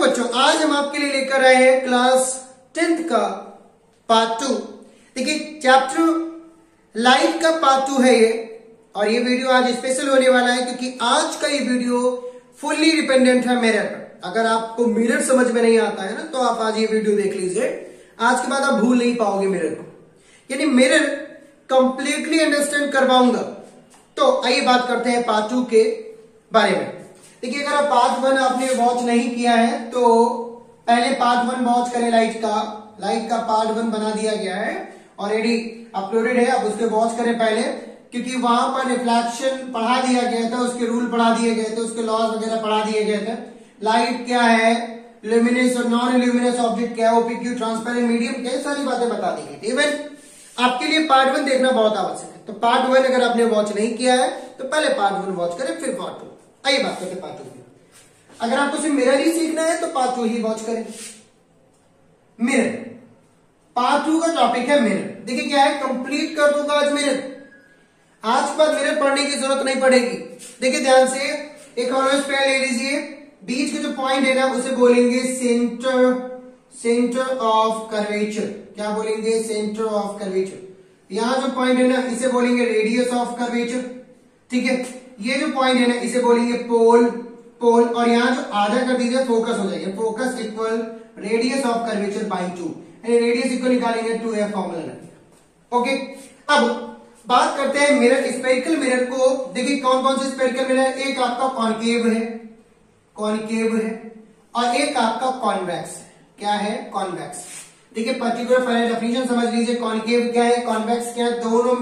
बच्चों, आज हम आपके लिए लेकर आए हैं क्लास 10th का पार्ट 2। देखिए चैप्टर लाइट का पार्ट 2 है ये, और ये वीडियो आज स्पेशल होने वाला है क्योंकि आज का ये वीडियो फुल्ली डिपेंडेंट है मिरर पर। अगर आपको मिरर समझ में नहीं आता है ना, तो आप आज ये वीडियो देख लीजिए। आज के बाद आप भूल नहीं पाओगे मिरर को, यानी मिरर कंप्लीटली अंडरस्टैंड करवाऊंगा। तो आइए बात करते हैं पार्ट 2 के बारे में। देखिए अगर आप पार्ट 1 आपने वॉच नहीं किया है तो पहले पार्ट 1 वॉच करें। लाइट का पार्ट 1 बना दिया गया है, ऑलरेडी अपलोडेड है, आप उसके वॉच करें पहले, क्योंकि वहां पर रिफ्लेक्शन पढ़ा दिया गया था, उसके रूल पढ़ा दिए गए थे, उसके लॉज वगैरह पढ़ा दिए गए थे। लाइट क्या है, ल्यूमिनस और नॉन ल्यूमिनस ऑब्जेक्ट क्या है, ओपेक, ट्रांसपेरेंट मीडियम, कई सारी बातें बता दी गई थी। इवन आपके लिए पार्ट 1 देखना बहुत आवश्यक है। तो पार्ट 1 अगर आपने वॉच नहीं किया है तो पहले पार्ट 1 वॉच करें, फिर पार्ट 2। आइए बात करते हैं पार्ट 2 की। अगर आपको सिर्फ मिरर ही सीखना है तो पार्ट 2 ही वॉच करें। मिरर पार्ट 2 का टॉपिक है मिरर। देखिए क्या है, कंप्लीट कर दूंगा आज मिरर। आज के बाद मिरर पढ़ने की जरूरत नहीं पड़ेगी। देखिए ध्यान से, एक ऑलवेज पेयर ले लीजिए, बीच के जो पॉइंट है ना उसे बोलेंगे सेंटर ऑफ कर्वेचर। क्या बोलेंगे? Centre of curvature. यहां जो पॉइंट है ना इसे बोलेंगे रेडियस ऑफ कर्वेचर। ठीक है, ये जो पॉइंट है ना इसे बोलेंगे पोल। और यहां जो आधा कर दीजिए फोकस हो जाएगा। Focus equal radius of curvature by 2, radius equal निकालेंगे 2f फॉर्मूला। ओके, अब बात करते हैं मिरर, स्फेरिकल मिरर को। देखिए कौन कौन से स्फेरिकल मिरर है। एक आपका कॉनकेव है और एक आपका कॉन्वेक्स है। क्या है? कॉन्वेक्स। देखिए पर्टिकुलर फाइनल डेफिनेशन समझ लीजिए। कॉनकेव क्या है, कॉन्वेक्स क्या है, दोनों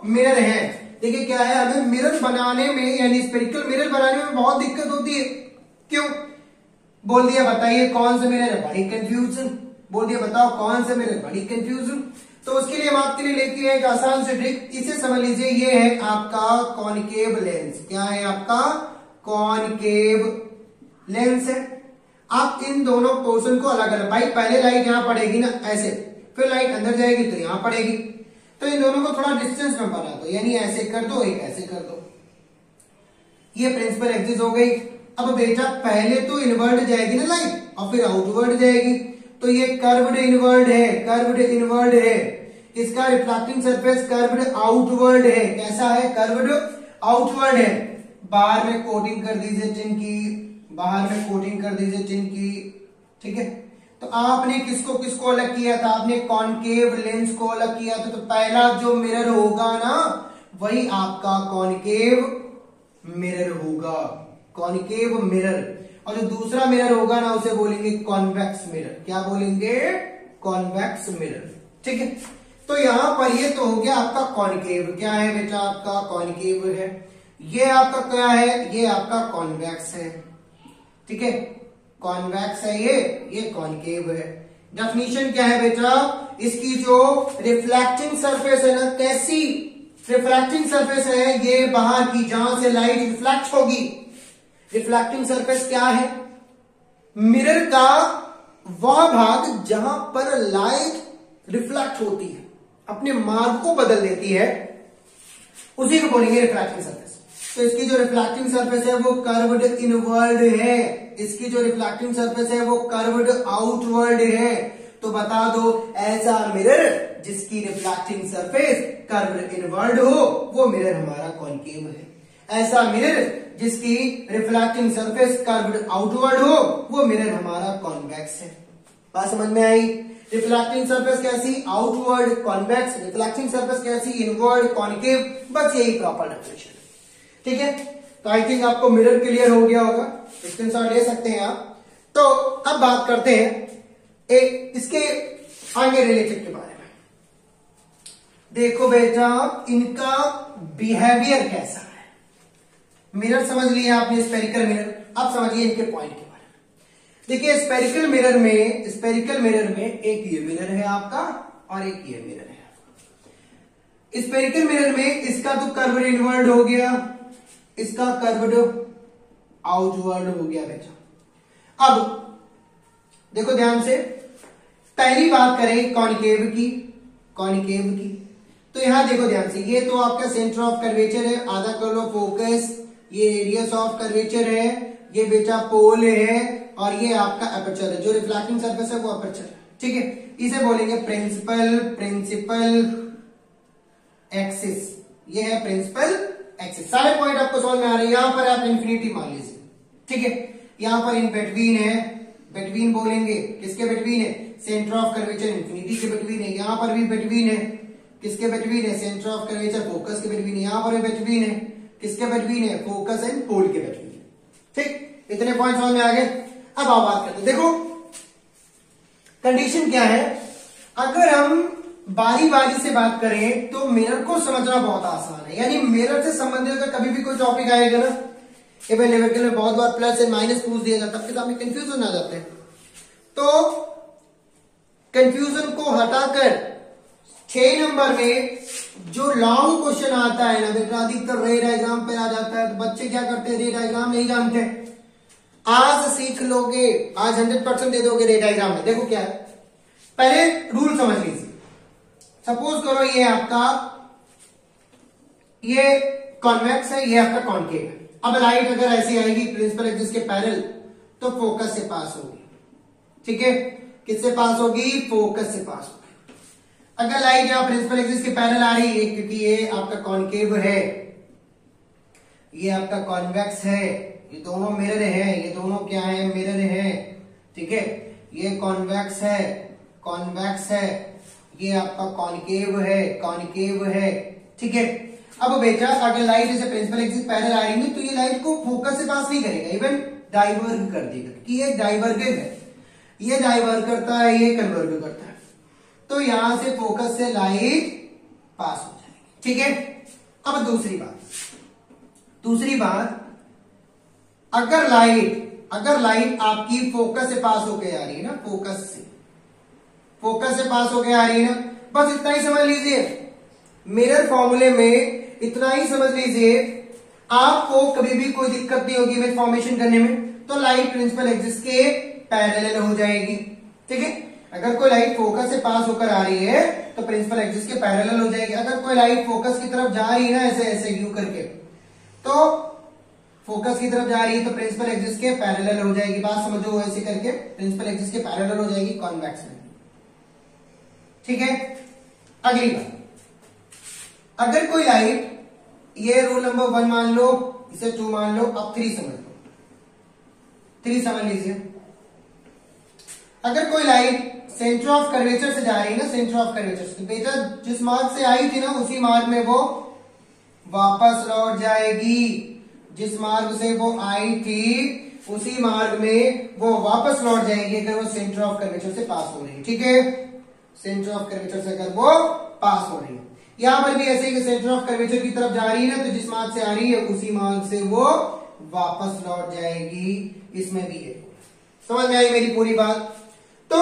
मिरर है। देखिए क्या है, हमें मिरर बनाने में यानी स्फेरिकल मिरर बनाने में बहुत दिक्कत होती है। क्यों? बोल दिया बताइए कौन सा मिरर है, बड़ी कंफ्यूजन। बोल दिया बताओ कौन सा मिरर, बड़ी कंफ्यूजन। तो उसके लिए हम आपके लिए लेके आए एक आसान से ट्रिक। इसे समझ लीजिए, ये है आपका कॉनकेव लेंस। क्या है? आपका कॉनकेव लेंस है। आप इन दोनों पोर्शन को अलग अलग, भाई पहले लाइट यहां पड़ेगी ना ऐसे, फिर लाइट अंदर जाएगी तो यहां पड़ेगी, तो इन दोनों को थोड़ा डिस्टेंस में बना दो, यानी ऐसे कर दो, एक ऐसे कर दो। ये प्रिंसिपल एक्सिस हो गई। अब बेटा पहले तो इनवर्ड जाएगी ना लाइट और फिर आउटवर्ड जाएगी, तो ये कर्व्ड इनवर्ड है। इसका रिफ्लेक्टिंग सरफेस कर्व्ड आउटवर्ड है। कैसा है? कर्व्ड आउटवर्ड है। बाहर में कोटिंग कर दीजिए टिन की, ठीक है। तो आपने किसको अलग किया था? आपने कॉनकेव लेंस को अलग किया था। तो पहला जो मिरर होगा ना वही आपका कॉनकेव मिरर होगा, कॉनकेव मिरर। और जो दूसरा मिरर होगा ना उसे बोलेंगे कॉन्वेक्स मिरर। क्या बोलेंगे? Convex mirror. ठीक है, तो यहां पर ये तो हो गया आपका कॉनकेव। क्या है बेटा? आपका कॉनकेव है। ये आपका क्या है? ये आपका कॉन्वेक्स है। ठीक है, कॉन्वेक्स है ये कॉनकेव है। डेफिनेशन क्या है बेटा? इसकी जो रिफ्लेक्टिंग सरफेस है ना, कैसी रिफ्लेक्टिंग सरफेस है? ये बाहर की, जहां से लाइट रिफ्लेक्ट होगी। रिफ्लेक्टिंग सरफेस क्या है? मिरर का वह भाग जहां पर लाइट रिफ्लेक्ट होती है, अपने मार्ग को बदल देती है, उसी को बोलेंगे रिफ्लेक्टिंग सरफेस। तो इसकी जो रिफ्लेक्टिंग सरफेस है वो कर्व्ड इनवर्ड है, इसकी जो रिफ्लेक्टिंग सरफेस है वो कर्व्ड आउटवर्ड है। तो बता दो, ऐसा मिरर जिसकी रिफ्लेक्टिंग सरफेस कर्व्ड इनवर्ड हो वो मिरर हमारा कॉनकेव है। ऐसा मिरर जिसकी रिफ्लेक्टिंग सरफेस कर्व्ड आउटवर्ड हो वो मिरर हमारा कॉन्वेक्स है। बात समझ में आई? रिफ्लेक्टिंग सरफेस कैसी? Outward convex. रिफ्लेक्टिंग सरफेस कैसी? Inward concave. बस यही प्रॉपर डेफिनेशन। ठीक है, तो आई थिंक आपको मिरर क्लियर हो गया होगा, स्क्रीनशॉट ले सकते हैं आप। तो अब बात करते हैं इसके आगे रिलेटेड के बारे में। देखो बेटा इनका बिहेवियर कैसा है। मिरर समझ लिया आपने, स्फेरिकल मिरर। अब समझिए इनके पॉइंट के बारे में। देखिए स्फेरिकल मिरर में एक ये मिरर है आपका और एक ये मिरर है। स्फेरिकल मिरर में इसका तो कर्व्ड इनवर्ड हो गया, इसका कर्व्ड आउटवर्ड हो गया बेटा। अब देखो ध्यान से, पहली बात करें कॉनकेव की। तो यहां देखो ध्यान से, ये तो आपका सेंटर ऑफ कर्वेचर है, आधा कर लो फोकस। ये रेडियस ऑफ कर्वेचर है, ये बेटा पोल है और ये आपका अपर्चर है, जो रिफ्लेक्टिंग सरफेस है वो अपर्चर है, ठीक है। इसे बोलेंगे प्रिंसिपल एक्सिस, ये है प्रिंसिपल एक्सिस। सारे पॉइंट आपको समझ में आ रहे हैं। यहां पर आप इंफिनिटी मान लीजिए, ठीक है। यहां पर इन बिटवीन है, बिटवीन बोलेंगे, किसके बिटवीन है, सेंटर ऑफ कर्वेचर इंफिनिटी के बिटवीन है। यहां पर भी बिटवीन है, किसके बिटवीन है, सेंटर ऑफ कर्वेचर फोकस के बिटवीन है। यहां पर भी बिटवीन है, किसके बिटवीन है, फोकस एंड पोल के बिटवीन है, ठीक। इतने पॉइंट समझ में आ गए। अब आप बात करते हैं, देखो कंडीशन क्या है। अगर हम बारी बारी से बात करें तो मिरर को समझना बहुत आसान है, यानी मिरर से संबंधित अगर कभी भी कोई टॉपिक आएगा ना, न्यूमेरिकल में बहुत बार प्लस एंड माइनस पूछ दिया जाता है, फिर हमें कंफ्यूजन आ जाते हैं। तो कंफ्यूजन को हटाकर 6 नंबर में जो लॉन्ग क्वेश्चन आता है ना बेटा, अधिकतर रे डायग्राम पे आ जाता है। तो बच्चे क्या करते हैं, रे डायग्राम नहीं जानते। आज सीख लोगे, आज 100% दे दोगे रे डायग्राम में। देखो क्या है, पहले रूल समझ लीजिए। सपोज करो ये आपका, ये कॉन्वेक्स है, ये आपका कॉन्केव है। अब लाइट अगर ऐसी आएगी प्रिंसिपल एक्सिस के पैरेलल, तो फोकस से पास होगी, ठीक है। किससे पास होगी, फोकस से पास होगी। अगर लाइट यहां प्रिंसिपल एक्सिस के पैरेलल आ रही है, क्योंकि ये आपका कॉन्केव है, ये आपका कॉन्वेक्स है, ये दोनों मिरर है, ये दोनों क्या है, मिरर है, ठीक है। ये कॉन्वेक्स है, कॉन्वेक्स है, ये आपका कॉन्केव है, कॉन्केव है, ठीक है। अब बेटा अगर लाइट जैसे प्रिंसिपल एक्सिस पैरेलल आ रही है, तो ये लाइट को फोकस से पास नहीं करेगा, इवन डाइवर्ज कर देगा, कि ये डाइवर्जेंट है, ये डाइवर्ज करता है, ये कन्वर्ज करता है। तो यहां से फोकस से लाइट पास हो जाएगी, ठीक है। अब दूसरी बात, अगर लाइट आपकी फोकस से पास होके आ रही है ना, फोकस से पास होके आ रही है ना, बस इतना ही समझ लीजिए। मिरर फॉर्मूले में इतना ही समझ लीजिए, आपको कभी भी कोई दिक्कत नहीं होगी इमेज फॉर्मेशन करने में। तो लाइट प्रिंसिपल एक्सिस के पैरेलल हो जाएगी, ठीक है। अगर कोई लाइट फोकस से पास होकर आ रही है तो प्रिंसिपल एक्सिस के पैरेलल हो जाएगी। अगर कोई लाइट फोकस की तरफ जा रही है ना, ऐसे ऐसे यू करके, तो फोकस की तरफ जा रही है तो प्रिंसिपल एक्सिस के पैरेलल हो जाएगी। बात समझो, ऐसे करके प्रिंसिपल एक्सिस के पैरेलल हो जाएगी कॉन्वेक्स में, ठीक है। अगली बात, अगर कोई लाइट, ये रूल नंबर 1 मान लो, इसे 2 मान लो, अब 3 समझ लो, 3 समझ लीजिए। अगर कोई लाइट सेंटर ऑफ कर्वेचर से जा रही है ना, सेंटर ऑफ कर्वेचर से, बेटा जिस मार्ग से आई थी ना, उसी मार्ग में वो वापस लौट जाएगी। जिस मार्ग से वो आई थी उसी मार्ग में वो वापस लौट जाएगी, अगर वो सेंटर ऑफ कर्वेचर से पास हो रही है, ठीक है। सेंटर ऑफ कर्वेचर से अगर वो पास हो रही है, यहां पर भी ऐसे ही सेंटर ऑफ कर्वेचर की तरफ जा रही है ना, तो जिस मार्ग से आ रही है उसी मार्ग से वो वापस लौट जाएगी। इसमें भी है, समझ में आई मेरी पूरी बात। तो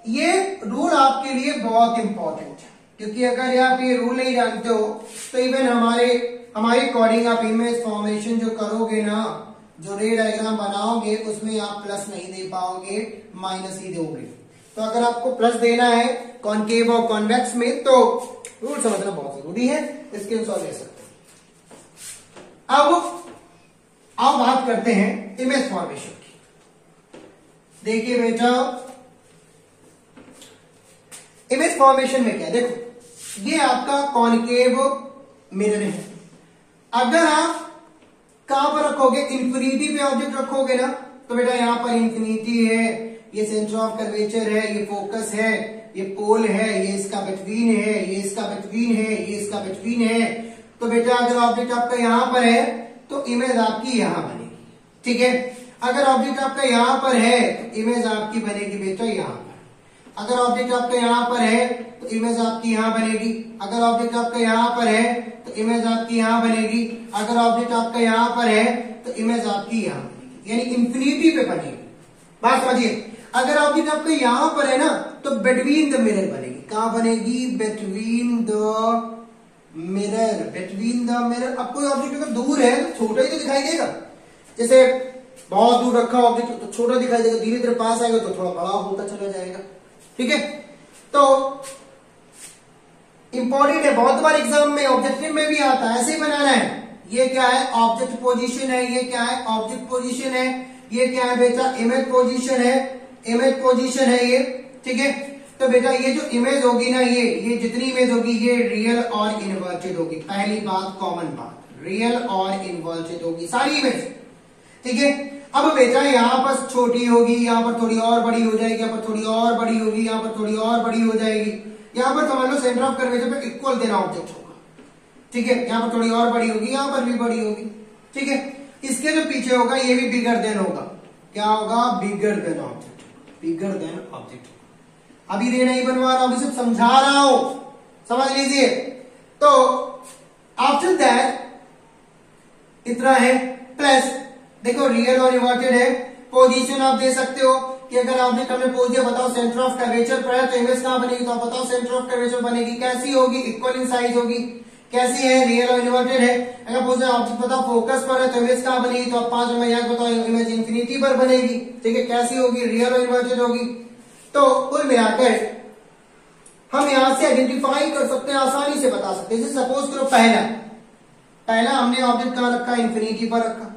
ये रूल आपके लिए बहुत इंपॉर्टेंट है, क्योंकि अगर आप ये रूल नहीं जानते हो तो इवन हमारे अकॉर्डिंग आप इमेज फॉर्मेशन जो करोगे ना, जो रे डायग्राम बनाओगे, उसमें आप प्लस नहीं दे पाओगे, माइनस ही दोगे। तो अगर आपको प्लस देना है कॉन्केव और कॉन्वेक्स में, तो रूल समझना बहुत जरूरी है, स्क्रीनशॉट ले सकते हैं। अब बात करते हैं इमेज फॉर्मेशन की। देखिए बेटा, इमेज फॉर्मेशन में क्या, देखो ये आपका कॉन्केव मिरर है। अगर आप कहां पर रखोगे, इंफिनिटी पे ऑब्जेक्ट रखोगे ना, तो बेटा यहां पर इंफिनिटी है, ये सेंटर ऑफ कर्वेचर है, ये फोकस है, ये पोल है, ये इसका बिटवीन है, ये इसका बिटवीन है, ये इसका बिटवीन है। तो बेटा अगर ऑब्जेक्ट आपका यहां पर है तो इमेज आपकी यहां बनेगी, ठीक है। अगर ऑब्जेक्ट आपका यहां पर है तो इमेज आपकी बनेगी बेटा यहां पर। अगर ऑब्जेक्ट आपका यहां पर है तो इमेज आपकी यहां बनेगी। अगर ऑब्जेक्ट आपका यहां पर है तो इमेज आपकी यहां बनेगी। अगर ऑब्जेक्ट आपका यहां पर है तो इमेज आपकी यहां बनेगी, यानी इंफिनिटी पे बनेगी। बात समझिए, अगर ऑब्जेक्ट आपका यहां पर है ना, तो बिटवीन द मिरर बनेगी। कहां बनेगी, between the mirror, between the mirror. अब कोई ऑब्जेक्ट अगर दूर है तो छोटा ही तो दिखाई देगा, जैसे बहुत दूर रखा ऑब्जेक्ट तो छोटा दिखाई देगा, धीरे धीरे पास आएगा तो थोड़ा बड़ा होता चला जाएगा, ठीक है। तो इंपॉर्टेंट है, बहुत बार एग्जाम में ऑब्जेक्टिव में भी आता है, ऐसे ही बनाना है। ये क्या है, ऑब्जेक्ट पोजीशन है, ये क्या है, ऑब्जेक्ट पोजीशन है, ये क्या है बेटा, इमेज पोजीशन है, इमेज पोजीशन है ये, ठीक है। तो बेटा ये जो इमेज होगी ना, ये जितनी इमेज होगी ये रियल और इन्वर्टेड होगी। पहली बात, कॉमन बात, रियल और इन्वर्टेड होगी सारी इमेज, ठीक है। अब बेटा यहाँ पर छोटी होगी, यहाँ पर थोड़ी और बड़ी हो जाएगी, यहाँ पर थोड़ी और बड़ी होगी, यहाँ पर थोड़ी और बड़ी हो जाएगी। यहाँ पर समझ लो सेंटर ऑफ कर्वेचर पे इक्वल देना ऑब्जेक्ट होगा, ठीक है। यहाँ पर थोड़ी और बड़ी होगी, यहाँ पर भी बड़ी होगी, ठीक है। इसके जो पीछे होगा ये भी बिगर देन होगा, क्या होगा, bigger than object, bigger than object. अभी ये नहीं बनवा रहा, अभी सिर्फ समझा रहा हूं, समझ लीजिए। तो आफ्टर दैट इतना है, प्लस देखो रियल और इन्वर्टेड है, पोजीशन आप दे सकते हो कि अगर आपने कल में पूछ दिया बताओ सेंटर ऑफ कर्वेचर पर है तो इमेज कहां बनेगी, तो आप बताओ सेंटर ऑफ कर्वेचर बनेगी, कैसी होगी, इक्वल इन साइज होगी, कैसी है, रियल और इन्वर्टेड है। अगर पूछ आपको बताओ फोकस पर है तो इमेज कहां बनेगी, तो आप 5 में याद बताओ इमेज इंफिनिटी पर बनेगी, ठीक है। कैसी होगी, रियल और इन्वर्टेड होगी। तो कुल मिलाकर हम यहां से आइडेंटिफाई कर सकते हैं, आसानी से बता सकते हैं। जैसे सपोज करो पहला हमने ऑब्जेक्ट कहां रखा, इंफिनिटी पर रखा,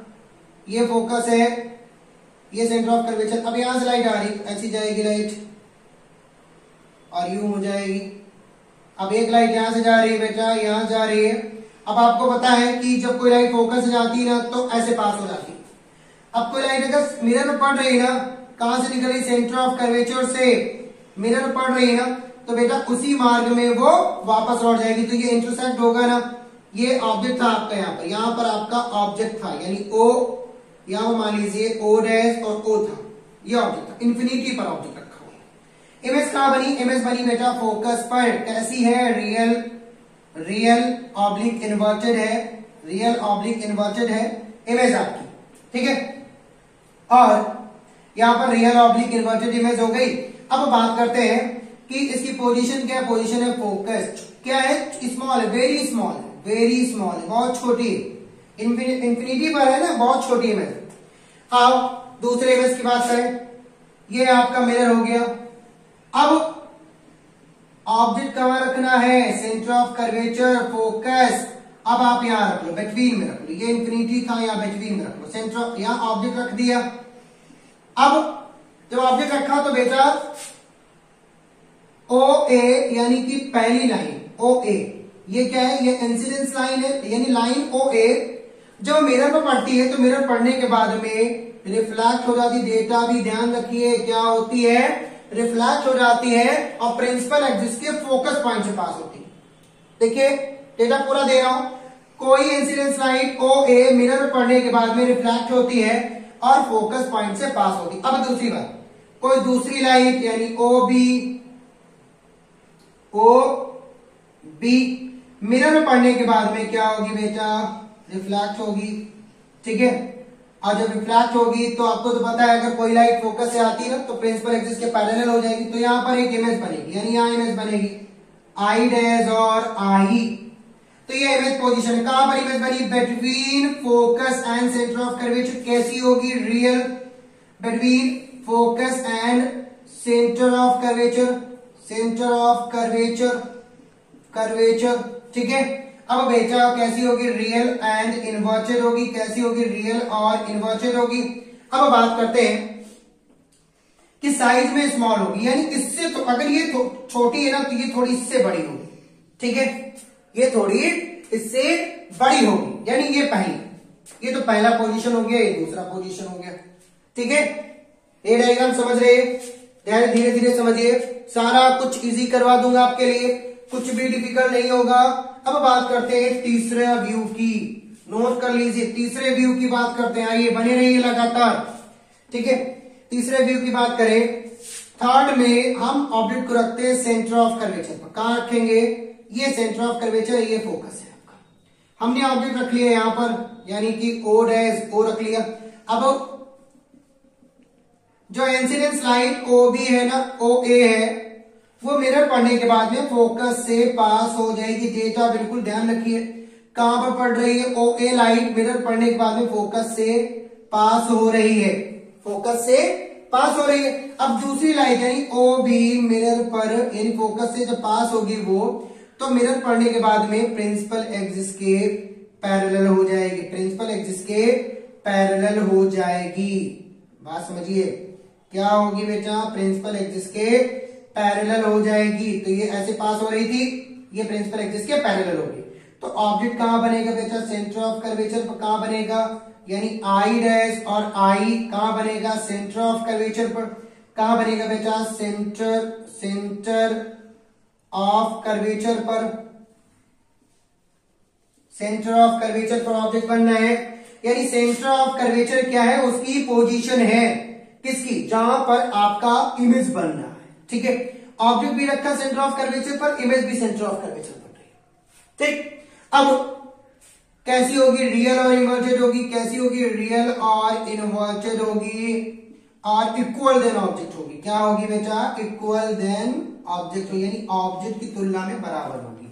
ये फोकस है, ये सेंटर ऑफ कर्वेचर। अब यहां से लाइट आ रही, ऐसी जाएगी लाइट और यूं हो जाएगी। अब एक लाइट यहां से जा रही है बेटा, यहां जा रही है। अब आपको पता है कि जब कोई लाइट फोकस से जाती है ना तो ऐसे पास हो जाती है। अब कोई लाइट अगर मिरर में पड़ रही है ना, कहां से निकल रही, सेंटर ऑफ कर्वेचर से मिरर में पड़ रही है ना, तो बेटा उसी मार्ग में वो वापस लौट जाएगी। तो ये इंटरसेक्ट होगा ना, ये ऑब्जेक्ट था आपका, यहाँ पर आपका ऑब्जेक्ट था, यानी ओ, यहां मान लीजिए ओ डैश और ओ था, ये ऑब्जेक्ट था, इंफिनिटी पर ऑब्जेक्ट रखा हुआ। इमेज कहां बनी, इमेज बनी बेटा फोकस पर। कैसी है, रियल ऑब्लिक इन्वर्टेड है, रियल ऑब्लिक इन्वर्टेड है इमेज आपकी, ठीक है। और यहां पर रियल ऑब्लिक इन्वर्टेड इमेज हो गई। अब बात करते हैं कि इसकी पोजीशन क्या है, पोजीशन है फोकस्ड, क्या है, स्मॉल है, वेरी स्मॉल है, वेरी स्मॉल है, बहुत छोटी है, इंफिनिटी पर है ना, बहुत छोटी इमेज। अब दूसरे इमेज की बात करें, ये आपका मिरर हो गया। अब ऑब्जेक्ट कहां रखना है, सेंटर ऑफ कर्वेचर, फोकस। अब आप यहां रख लो, बिटवीन में रख लो, ये इंफिनिटी था, यहां बिटवीन में रख लो, सेंटर, यहां ऑब्जेक्ट रख दिया। अब जब ऑब्जेक्ट रखा तो बेटा ओ ए यानी कि पहली लाइन ओ ए, ये क्या है, ये इंसिडेंस लाइन है, यानी लाइन ओ ए जब मिरर पर पड़ती है तो मिरर पड़ने के बाद में रिफ्लेक्ट हो जाती है। डेटा भी ध्यान रखिए क्या होती है, रिफ्लेक्ट हो जाती है और प्रिंसिपल एक्सिस के फोकस पॉइंट से पास होती है। देखिए डेटा पूरा दे रहा हूं, कोई incidence light O A mirror पर पड़ने के बाद में रिफ्लेक्ट होती है और फोकस पॉइंट से पास होती है। अब दूसरी बात, कोई दूसरी लाइट यानी ओ बी मिरर में पड़ने के बाद में क्या होगी बेटा, रिफ्लेक्ट होगी, ठीक है। और जब रिफ्लेक्ट होगी तो आपको तो पता है अगर कोई लाइट फोकस से आती है ना तो प्रिंसिपल एक्सिस के पैरेलल हो जाएगी, तो यहां पर एक इमेज बनेगी, यानी यहां इमेज बनेगी आई डैश और आई। तो ये इमेज पोजीशन कहां पर इमेज बनी, between focus and centre of curvature. कैसी होगी, real, between focus and centre of curvature, centre of curvature, ठीक है। अब बेटा कैसी होगी, रियल एंड इन्वर्टेड होगी, कैसी होगी, रियल और इन्वर्टेड होगी। अब बात करते हैं कि साइज में स्मॉल होगी, यानी इससे तो अगर ये छोटी है ना तो ये थोड़ी इससे बड़ी होगी, ठीक है, ये थोड़ी इससे बड़ी होगी, यानी ये पहली, ये तो पहला पोजीशन हो गया, ये दूसरा पोजीशन हो गया, ठीक है। ये डायग्राम समझ रहे हैं, धीरे धीरे समझिए, सारा कुछ इजी करवा दूंगा आपके लिए, कुछ भी डिफिकल्ट नहीं होगा। अब बात करते हैं तीसरे व्यू की, नोट कर लीजिए, तीसरे व्यू की बात करते हैं, आइए बने रहिए लगातार, ठीक है। तीसरे व्यू की बात करें, थर्ड में हम ऑब्जेक्ट को रखते हैं सेंटर ऑफ कर्वेचर पर। कहां रखेंगे, ये सेंटर ऑफ कर्वेचर, ये फोकस है आपका। हमने ऑब्जेक्ट रख लिया यहां पर, यानी कि ओ डैश ओ रख लिया। अब जो इंसिडेंस लाइट ओ बी है ना, ओ ए है, वो मिरर पड़ने के बाद में फोकस से पास हो जाएगी। डेटा बिल्कुल ध्यान रखिए, कहां पर पड़ रही है, ओ ए लाइट मिरर पड़ने के बाद में फोकस से पास हो रही है, फोकस से पास हो रही है। अब दूसरी लाइट यानी ओ बी मिरर पर, यानी फोकस से जब पास होगी वो, तो मिरर पड़ने के बाद में प्रिंसिपल एक्सिस के पैरेलल हो जाएगी, प्रिंसिपल एक्सिस के पैरेलल हो जाएगी। बात समझिए, क्या होगी बेटा, प्रिंसिपल एक्सिस के पैरेलल हो जाएगी। तो ये ऐसे पास हो रही थी, ये प्रिंसिपल एक्सिस के पैरेलल होगी। तो ऑब्जेक्ट कहां बनेगा बेटा, सेंटर ऑफ कर्वेचर पर कहां बनेगा, यानी आई डैश और आई कहां बनेगा, सेंटर ऑफ कर्वेचर पर कहां बनेगा बेटा, सेंटर ऑफ कर्वेचर पर, सेंटर ऑफ कर्वेचर पर ऑब्जेक्ट बनना है। यानी सेंटर ऑफ कर्वेचर क्या है, उसकी पोजीशन है किसकी, जहां पर आपका इमेज बन रहा है। ठीक है, ऑब्जेक्ट भी रखा सेंटर ऑफ कर्वेचर पर, इमेज भी सेंटर ऑफ कर्वेचर बन रही है। ठीक, अब कैसी होगी, रियल और इन्वर्टेड होगी, कैसी होगी, रियल और इन्वर्टेड होगी, और इक्वल देन ऑब्जेक्ट होगी। क्या होगी बेटा, इक्वल देन ऑब्जेक्ट होगी, यानी ऑब्जेक्ट की तुलना में बराबर होगी।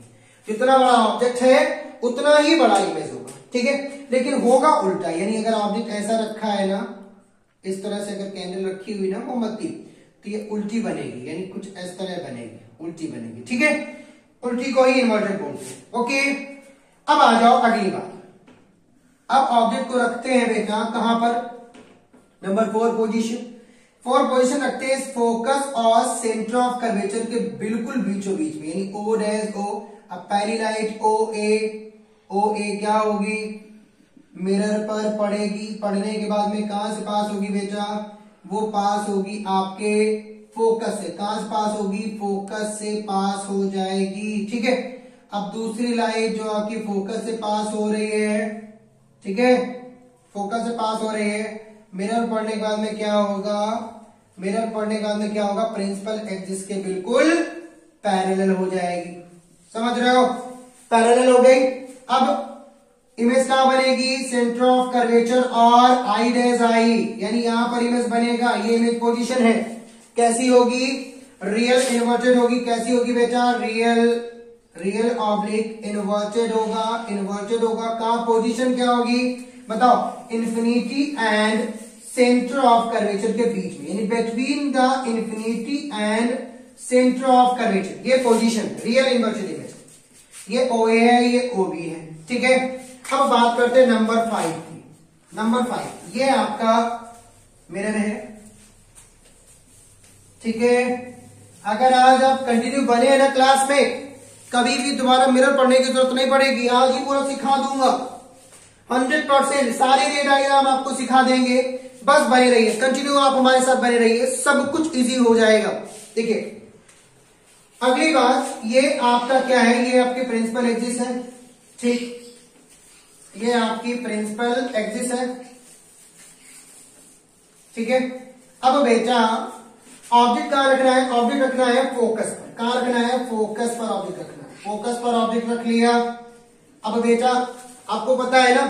जितना बड़ा ऑब्जेक्ट है उतना ही बड़ा इमेज होगा। ठीक है, लेकिन होगा उल्टा, यानी अगर ऑब्जेक्ट ऐसा रखा है ना, इस तरह से अगर कैंडल रखी हुई ना मोमबत्ती, तो ये उल्टी बनेगी, यानी कुछ इस तरह बनेगी, उल्टी बनेगी। ठीक है, उल्टी को ही इन्वर्टेड बोलते हैं। ओके, अब आ जाओ अगली बात। अब ऑब्जेक्ट को रखते हैं बेटा कहां पर, नंबर 4 पोजीशन। 4 पोजीशन रखते हैं फोकस और सेंटर ऑफ कर्वेचर के बिल्कुल बीचों बीच में, यानी ओ डैश ओ। अब पहली लाइट ओ ए क्या होगी, मिरर पर पड़ेगी, पड़ने के बाद में कहां से पास होगी बेटा, वो पास होगी आपके फोकस से। कहां से पास होगी, फोकस से पास हो जाएगी। ठीक है, अब दूसरी लाइट जो आपकी फोकस से पास हो रही है, ठीक है, फोकस से पास हो रही है, मिरर पड़ने के बाद में क्या होगा, मिरर पड़ने के बाद में क्या होगा, प्रिंसिपल एक्सिस के बिल्कुल पैरेलल हो जाएगी। समझ रहे हो, पैरेलल हो गई। अब इमेज कहां बनेगी, सेंटर ऑफ कर्वेचर और आई डैश आई, यानी यहां पर इमेज बनेगा, ये इमेज पोजीशन है। कैसी होगी, रियल इन्वर्टेड होगी। कैसी होगी बेटा, रियल ऑब्लिक इन्वर्टेड होगा, इन्वर्टेड होगा। कहां पोजीशन क्या होगी बताओ, infinity and centre of curvature के बीच में, यानी between the infinity and centre of curvature, ये पोजीशन रियल इन्वर्टेड इमेज। ये ओ ए है, ये ओ बी है। ठीक है, अब बात करते हैं नंबर 5 की। नंबर 5 ये आपका मिरर है। ठीक है, अगर आज आप कंटिन्यू बने हैं ना क्लास में, कभी भी दोबारा मिरर पढ़ने की जरूरत नहीं पड़ेगी, आज ही पूरा सिखा दूंगा 100%। सारे रे डायग्राम आपको सिखा देंगे, बस बने रहिए, कंटिन्यू आप हमारे साथ बने रहिए, सब कुछ इजी हो जाएगा। देखिए अगली बात, ये आपका क्या है, ये आपके प्रिंसिपल एक्सिस है। ठीक, ये आपकी प्रिंसिपल एक्सिस है। ठीक है, अब बेटा ऑब्जेक्ट कहां रखना है, ऑब्जेक्ट रखना है फोकस पर। कहां रखना है, फोकस पर ऑब्जेक्ट रखना है। फोकस पर ऑब्जेक्ट रख लिया। अब बेटा आपको पता है ना,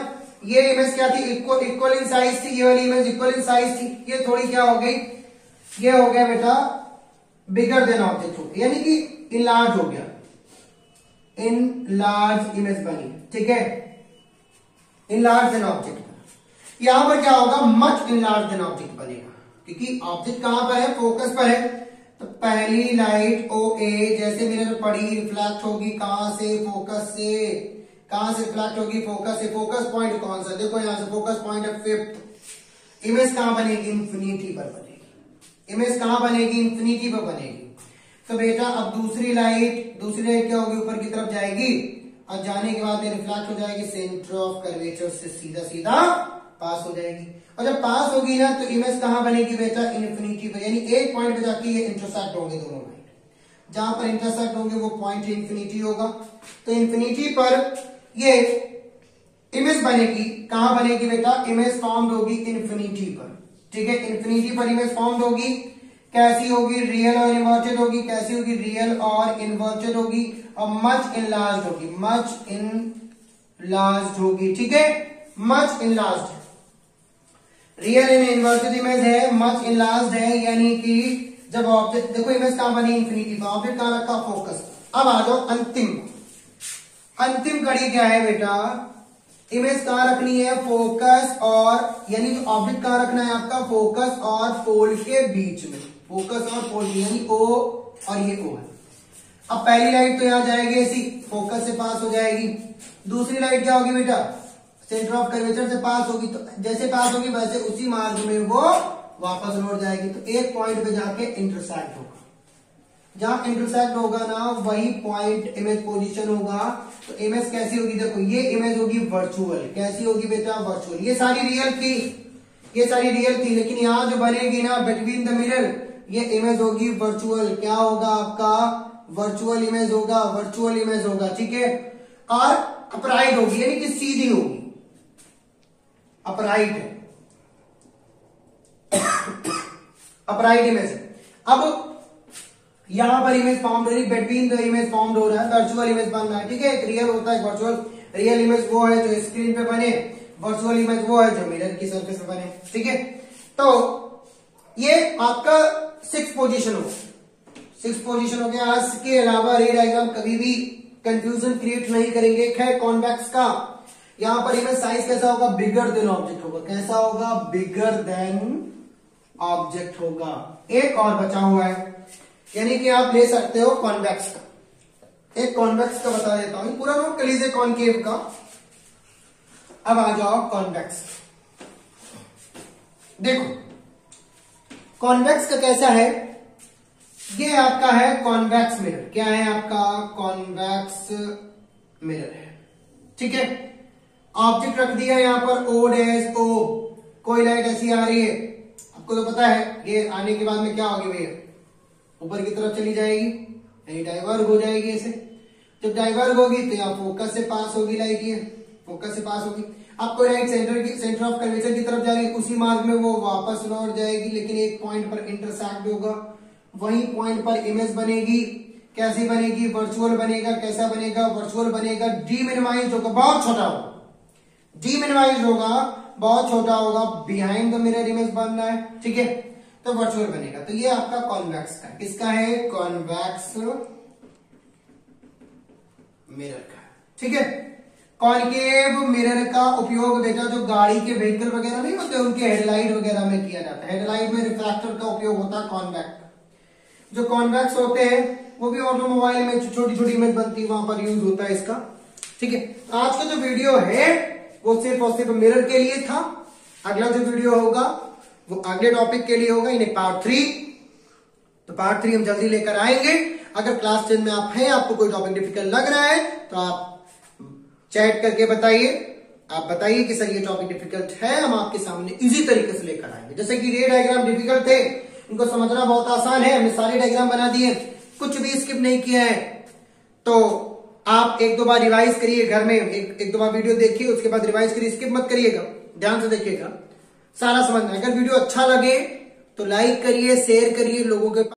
ये इमेज क्या थी, इक्वल इन साइज थी, ये वाली इमेज इक्वल इन साइज थी, ये थोड़ी क्या हो गई, ये हो गया बेटा बिगर देन ऑब्जेक्ट हो गया, यानी कि इनलार्ज हो गया, इनलार्ज इमेज बनी। ठीक है, इनलार्ज देन ऑब्जेक्ट। यहां पर क्या होगा, मच इनलार्ज देन ऑब्जेक्ट बनेगा, क्योंकि ऑब्जेक्ट कहां पर है, फोकस पर है। तो पहली लाइट ओ ए जैसे मिरर पर पड़ी, रिफ्लेक्ट होगी कहां से, फोकस से। कहां से रिफ्लेक्ट होगी, फोकस से। फोकस पॉइंट कौन सा, देखो यहां से फोकस पॉइंट है 5th। इमेज कहां बनेगी, इन्फिनिटी पर बनेगी। इमेज कहां बनेगी, इन्फिनिटी पर बनेगी। तो बेटा अब दूसरी लाइट क्या होगी, ऊपर की तरफ जाएगी, और जाने के बाद रिफ्लेक्ट हो जाएगी सेंटर ऑफ कर्वेचर से सीधा पास हो जाएगी। और जब पास होगी ना, तो इमेज कहां बनेगी बेटा, इन्फिनिटी पर, यानी एक पॉइंट पे जाके ये इंटरसेक्ट होंगे दोनों लाइट। जहां पर इंटरसेक्ट होंगे वो पॉइंट इन्फिनिटी होगा। तो इन्फिनिटी पर ये इमेज बनेगी, कहां बनेगी बेटा, इमेज फॉर्म होगी इन्फिनिटी पर। ठीक है, इन्फिनिटी पर इमेज फॉर्म होगी। कैसी होगी, रियल और इन्वर्टेड होगी। कैसी होगी, रियल और इन्वर्टेड होगी, और मच इनलार्ज्ड होगी, मच इनलार्ज्ड होगी। ठीक है, much enlarged, real in inverted image है, मच इनलार्ज्ड है, यानी कि जब ऑब्जेक्ट, देखो इमेज कहां बनी, इन्फिनिटी पर, ऑब्जेक्ट कहां रखा, फोकस। अब आ जाओ अंतिम कड़ी क्या है बेटा, इमेज कहां रखनी है, फोकस और, यानी ऑब्जेक्ट कहां रखना है आपका, फोकस और पोल के बीच में। फोकस और पोल, यानी ओ और ये ओ है। अब पहली लाइट तो यहां जाएगी ऐसी, फोकस से पास हो जाएगी, दूसरी लाइट क्या होगी बेटा, सेंटर ऑफ कर्वेचर से पास होगी, तो जैसे पास होगी वैसे उसी मार्ग में वो वापस लौट जाएगी। तो एक पॉइंट पे जाके इंटरसेक्ट होगा, जहां इंटरसेक्ट होगा ना वही पॉइंट इमेज पोजीशन होगा। तो इमेज कैसी होगी, देखो ये इमेज होगी वर्चुअल। कैसी होगी बेटा, वर्चुअल। ये सारी रियल थी, ये सारी रियल थी, लेकिन यहां जो बनेगी ना बिटवीन द मिरर, ये इमेज होगी वर्चुअल। क्या होगा आपका, वर्चुअल इमेज होगा, वर्चुअल इमेज होगा, ठीक है। और अपराइट होगी, यानी कि सीधी होगी, अपराइट है, अपराइट इमेज। अब यहां पर इमेज फॉर्म हो रही, बिटवीन द इमेज फॉर्म हो रहा है, वर्चुअल इमेज बन रहा है, ठीक है। एक रियल होता है वर्चुअल। रियल इमेज वो है जो स्क्रीन पे बने, वर्चुअल इमेज वो है जो मिरर की सरफेस पे बने, ठीक है। तो ये आपका 6 पोजीशन हो, 6 पोजीशन हो गया। इसके अलावा रे डायग्राम कभी भी कंफ्यूजन क्रिएट नहीं करेंगे। एक है कॉन्वेक्स का, यहां पर इमेज साइज कैसा होगा, बिगर देन ऑब्जेक्ट होगा। कैसा होगा, बिगर देन ऑब्जेक्ट होगा। एक और बचा हुआ है, यानी कि आप ले सकते हो कॉन्वेक्स का। एक कॉन्वेक्स का बता देता हूं, पूरा नोट कर लीजिए कॉनकेव का। अब आ जाओ कॉन्वेक्स। देखो कॉन्वेक्स का कैसा है, ये आपका है कॉन्वेक्स मिरर। क्या है आपका, कॉन्वेक्स मिरर है, ठीक है। ऑब्जेक्ट रख दिया यहां पर ओ डैश ओ, कोई लाइट ऐसी आ रही है, आपको तो पता है ये आने के बाद में क्या होगी भैया, ऊपर की तरफ चली जाएगी, यानी डाइवर्ग हो जाएगी ऐसे। जब डाइवर्ग होगी तो यहाँ फोकस से पास होगी लाइट, ये फोकस से पास होगी। आपको राइट सेंटर ऑफ कर्वेचर की तरफ जा रही है, उसी मार्ग में वो वापस लौट जाएगी, लेकिन एक पॉइंट पर इंटरसेक्ट होगा, वही पॉइंट पर इमेज बनेगी। कैसी बनेगी, वर्चुअल बनेगा। कैसा बनेगा, वर्चुअल बनेगा। डीमिनिमाइज होगा, बहुत छोटा होगा, डीमिनिमाइज होगा, बहुत छोटा होगा। बिहाइंड द मिरर इमेज बन रहा है, ठीक है, तो वर्चुअल बनेगा। तो ये आपका कॉन्वेक्स का, किसका है, कॉन्वेक्स मिरर का, ठीक है। कॉनकेव मिरर का उपयोग बेटा जो गाड़ी के व्हीकल वगैरह नहीं होते उनके हेडलाइट वगैरह में किया जाता है। हेडलाइट में रिफ्रैक्टर का उपयोग होता है कॉन्वेक्स। जो कॉन्वेक्स होते हैं वो भी ऑटोमोबाइल में छोटी छोटी इमेज बनती है, वहां पर यूज होता है इसका, ठीक है। आज का जो वीडियो है वो सिर्फ और सिर्फ मिरर के लिए था। अगला जो वीडियो होगा वो अगले टॉपिक के लिए होगा, यानी पार्ट 3। तो पार्ट 3 हम जल्दी लेकर आएंगे। अगर क्लास 10 में आप हैं, आपको कोई टॉपिक डिफिकल्ट लग रहा है तो आप चैट करके बताइए, आप बताइए कि सर ये टॉपिक डिफिकल्ट है, हम आपके सामने इजी तरीके से लेकर आएंगे। जैसे कि रे डायग्राम डिफिकल्ट थे, इनको समझना बहुत आसान है, हमने सारे डायग्राम बना दिए, कुछ भी स्किप नहीं किया है। तो आप 1-2 बार रिवाइज करिए घर में, एक 2 बार वीडियो देखिए, उसके बाद रिवाइज करिए, स्किप मत करिएगा, ध्यान से देखिएगा, सारा समझना। अगर वीडियो अच्छा लगे तो लाइक करिए, शेयर करिए लोगों के